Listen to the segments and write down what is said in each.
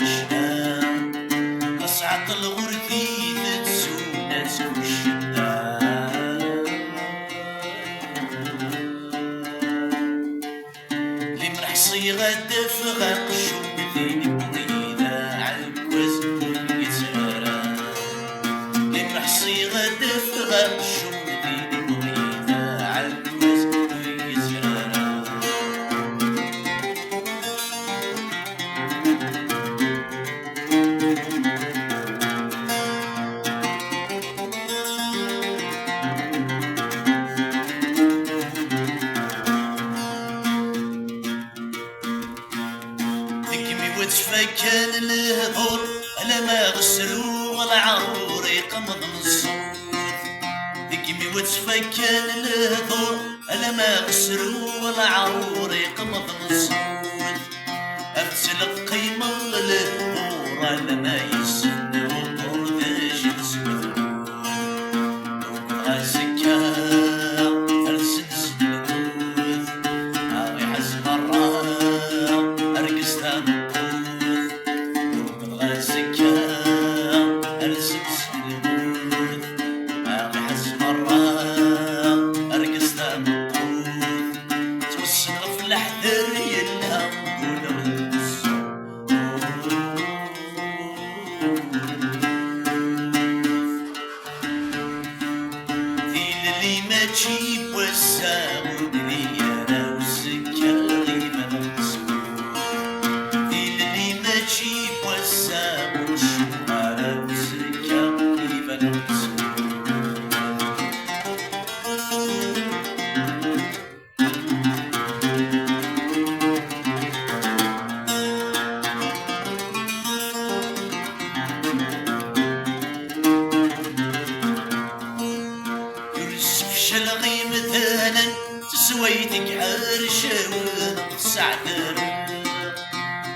غشنا أصعق الغرثي تسونات وشنا لي مرح صيغة دفغة قشوم ذيني مريدة عالكوز يتسارى لي مرح صيغة دفغة قشوم ذيني مريدة عالكوز يتسارى وتفكن الهضور على ما غسلوا العرور يقمض من الصوت ذكمي وتفكن الهضور على ما غسلوا العرور يقمض من الصوت أبتلق قيمة الهضور على ما يسن وطور ذاش الزود غازكا أرسل سنود هاوي حزم الرام أرقص ثامن جيب وساو بليانا والسكالي ما نقصو اللي ما جيب وساو الشمارة والسكالي ما نقصو شلغي مثلا تسويتك عرشة ونقصعدر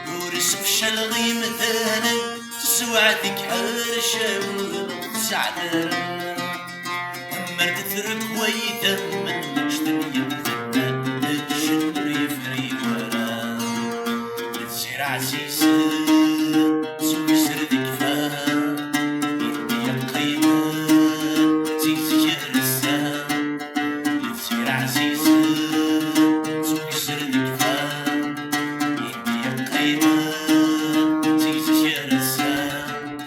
ورسف شلغي مثلا تسوعتك عرشة ونقصعدر مرت ترك ويدا من مجتن يمثلنا الجن يفري ورا تسير عزيزة سوي سردك فا يدي القيمة زيزك الرسام عزيزة سوق سردك فام يدي القيمة زيزك يا رسام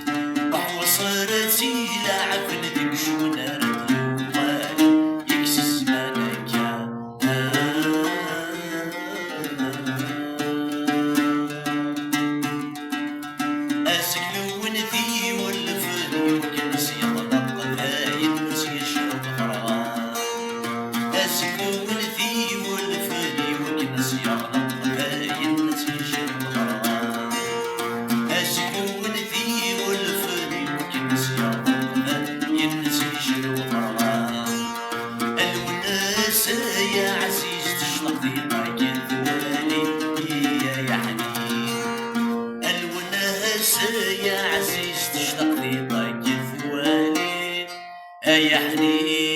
وحوى صارت يلعب ندك شو نارد يوالي يكسي زمانك أسك لون ذي والفن وكنس يطلق ذايد نسي شرب فرغان أسكون ذي والفني وكنس يغلط باين نتيجة الغرام أسكون ذي والفني وكنس يغلط باين نتيجة الغرام الوناس يا عزيز تشلق ذي باقي ثوالي يا حنين الوناس يا عزيز تشلق ذي باقي ثوالي يا حنين